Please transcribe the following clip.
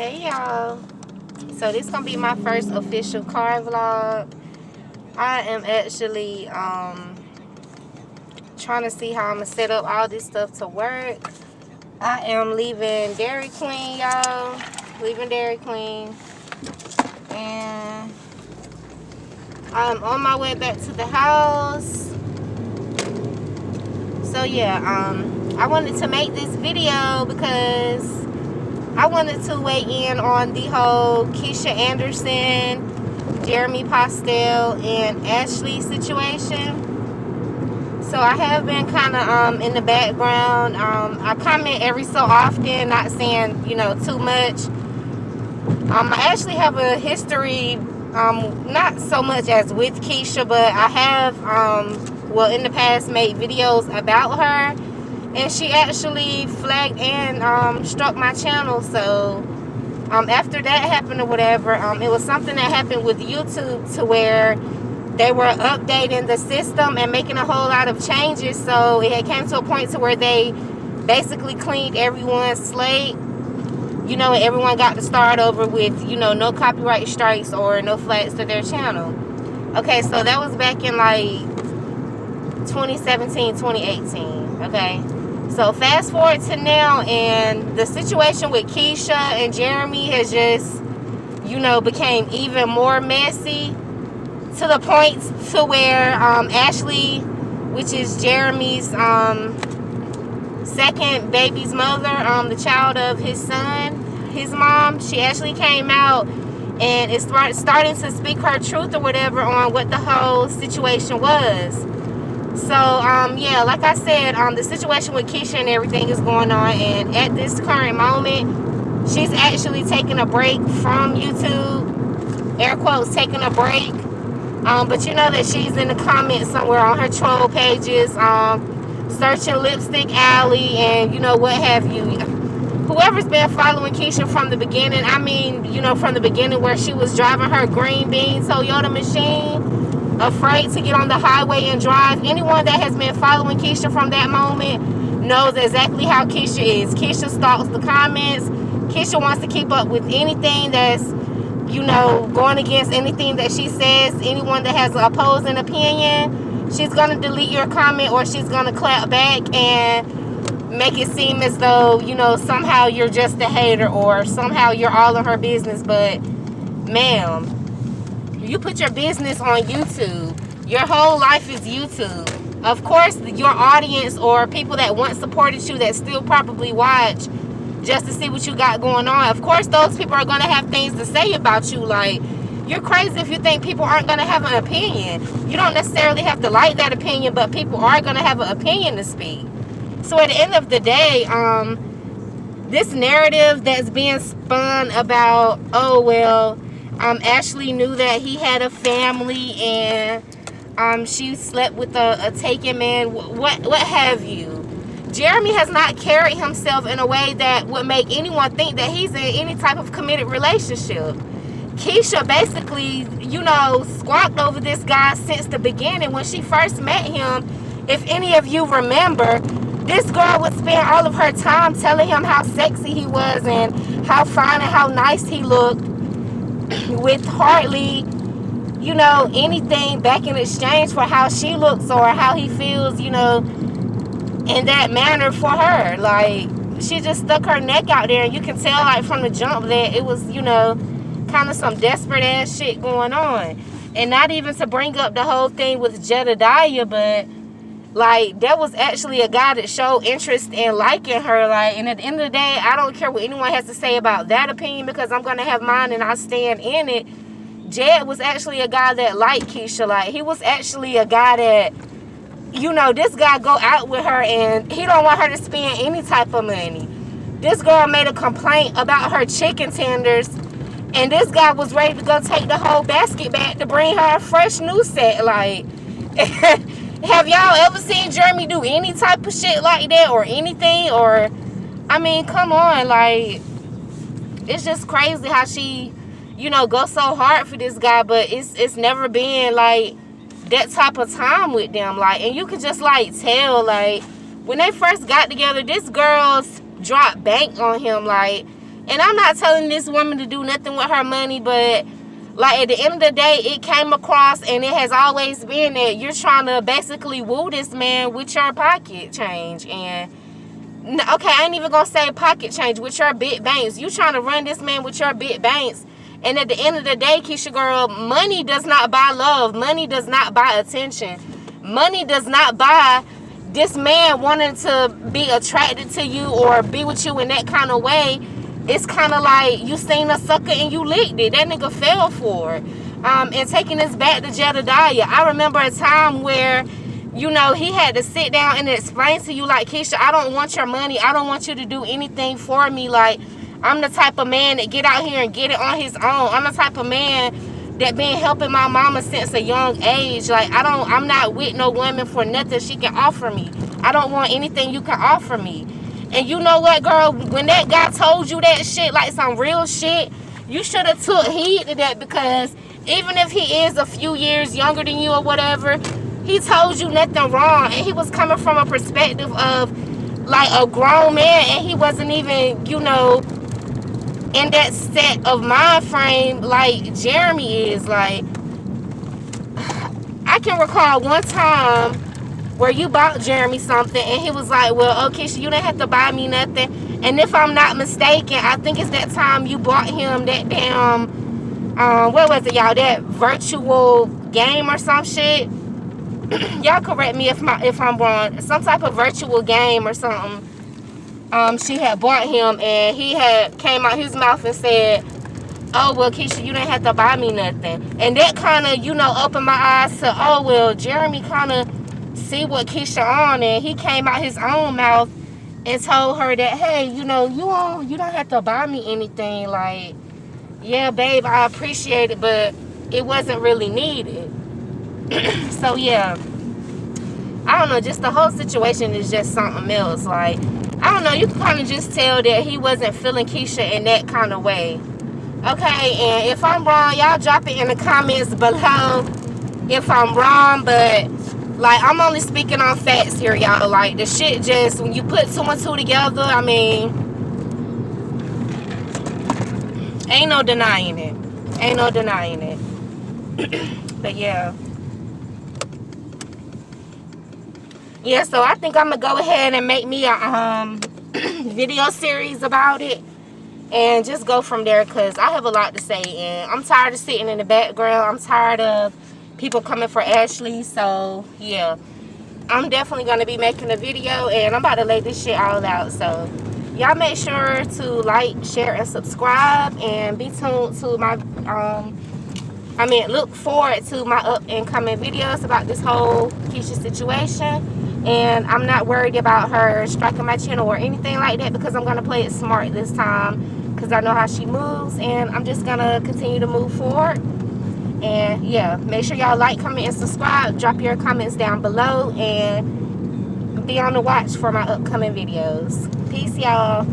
Hey y'all, so this gonna be my first official car vlog. I am actually trying to see how I'm gonna set up all this stuff to work. I am leaving Dairy Queen, y'all, leaving Dairy Queen, and I'm on my way back to the house. So yeah, I wanted to make this video because I wanted to weigh in on the whole KEESHA Anderson, Jeremy Postell, and Ashli situation. So I have been kind of in the background. I comment every so often, not saying, you know, too much. I actually have a history, not so much as with KEESHA, but I have, well, in the past made videos about her. And she actually flagged and struck my channel. So after that happened or whatever, it was something that happened with YouTube to where they were updating the system and making a whole lot of changes. So it had came to a point to where they basically cleaned everyone's slate, you know, and everyone got to start over with, you know, no copyright strikes or no flags to their channel. Okay, so that was back in like 2017, 2018, okay? So fast forward to now, and the situation with KEESHA and Jeremy has just, you know, became even more messy to the point to where Ashli, which is Jeremy's second baby's mother, the child of his son, his mom, she actually came out and is starting to speak her truth or whatever on what the whole situation was. So, yeah, like I said, the situation with KEESHA and everything is going on, and at this current moment, she's actually taking a break from YouTube, air quotes, taking a break, but you know that she's in the comments somewhere on her troll pages, searching Lipstick Alley, and, you know, what have you. Whoever's been following KEESHA from the beginning, I mean, you know, from the beginning where she was driving her green bean Toyota machine, afraid to get on the highway and drive. Anyone that has been following KEESHA from that moment knows exactly how KEESHA is. KEESHA stalks the comments. KEESHA wants to keep up with anything that's, you know, going against anything that she says. Anyone that has an opposing opinion, she's going to delete your comment, or she's going to clap back and make it seem as though, you know, somehow you're just a hater or somehow you're all in her business. But, ma'am, you put your business on YouTube. Your whole life is YouTube. Of course, your audience or people that once supported you that still probably watch just to see what you got going on, of course those people are going to have things to say about you. Like, you're crazy if you think people aren't going to have an opinion. You don't necessarily have to like that opinion, but people are going to have an opinion to speak. So at the end of the day, this narrative that's being spun about, oh, well, Ashli knew that he had a family and she slept with a taken man, what have you. Jeremy has not carried himself in a way that would make anyone think that he's in any type of committed relationship. KEESHA basically, you know, squawked over this guy since the beginning. When she first met him, if any of you remember, this girl would spend all of her time telling him how sexy he was and how fine and how nice he looked, with hardly, you know, anything back in exchange for how she looks or how he feels, you know, in that manner for her. Like, she just stuck her neck out there, and you can tell, like, from the jump that it was, you know, kind of some desperate ass shit going on. And not even to bring up the whole thing with Jedediah, but like, that was actually a guy that showed interest in liking her. Like, and at the end of the day, I don't care what anyone has to say about that opinion, because I'm gonna have mine and I stand in it. Jed was actually a guy that liked KEESHA. Like, he was actually a guy that, you know, this guy go out with her and he don't want her to spend any type of money. This girl made a complaint about her chicken tenders, and this guy was ready to go take the whole basket back to bring her a fresh new set. Like, have y'all ever seen Jeremy do any type of shit like that or anything? Or, I mean, come on. Like, it's just crazy how she, you know, goes so hard for this guy, but it's never been like that type of time with them. Like, and you could just like tell, like, when they first got together, this girl's dropped bank on him, like, And I'm not telling this woman to do nothing with her money, but like at the end of the day, it came across, and it has always been that you're trying to basically woo this man with your pocket change. And okay, I ain't even gonna say pocket change, with your big banks. You trying to run this man with your big banks. And at the end of the day, Keisha girl, money does not buy love. Money does not buy attention. Money does not buy this man wanting to be attracted to you or be with you in that kind of way. It's kind of like you seen a sucker and you licked it. That nigga fell for it. And taking this back to Jedediah, I remember a time where, you know, he had to sit down and explain to you, like, Keisha, I don't want your money. I don't want you to do anything for me. Like, I'm the type of man that get out here and get it on his own. I'm the type of man that been helping my mama since a young age. Like, I'm not with no woman for nothing she can offer me. I don't want anything you can offer me. And you know what, girl? When that guy told you that shit, like some real shit, you should have took heed to that, because even if he is a few years younger than you or whatever, he told you nothing wrong. And he was coming from a perspective of, like, a grown man, and he wasn't even, you know, in that set of mind frame like Jeremy is. Like, I can recall one time where you bought Jeremy something, and he was like, well, okay, so you didn't have to buy me nothing. And if I'm not mistaken, I think it's that time you bought him that damn, what was it, y'all? That virtual game or some shit. Y'all correct me if I'm wrong. Some type of virtual game or something. She had bought him, and he had came out his mouth and said, oh, well, Keisha, you didn't have to buy me nothing. And that kind of, you know, opened my eyes to, oh, well, Jeremy kind of see what Keisha on, and he came out his own mouth and told her that, hey, you know, you don't have to buy me anything. Like, yeah, babe, I appreciate it, but it wasn't really needed. So yeah, I don't know, just the whole situation is just something else. Like, I don't know, you can kind of just tell that he wasn't feeling Keisha in that kind of way. Okay, and if I'm wrong, y'all drop it in the comments below if I'm wrong, but like, I'm only speaking on facts here, y'all. Like, the shit just, when you put two and two together, I mean, ain't no denying it. Ain't no denying it. But yeah. Yeah, so I think I'm going to go ahead and make me a video series about it. And just go from there, because I have a lot to say. And I'm tired of sitting in the background. I'm tired of people coming for Ashli. So yeah, I'm definitely going to be making a video, and I'm about to lay this shit all out. So y'all make sure to like, share, and subscribe, and be tuned to my look forward to my up and coming videos about this whole Keisha situation. And I'm not worried about her striking my channel or anything like that, because I'm going to play it smart this time, because I know how she moves, and I'm just going to continue to move forward. And yeah, make sure y'all like, comment, and subscribe. Drop your comments down below, and be on the watch for my upcoming videos. Peace, y'all.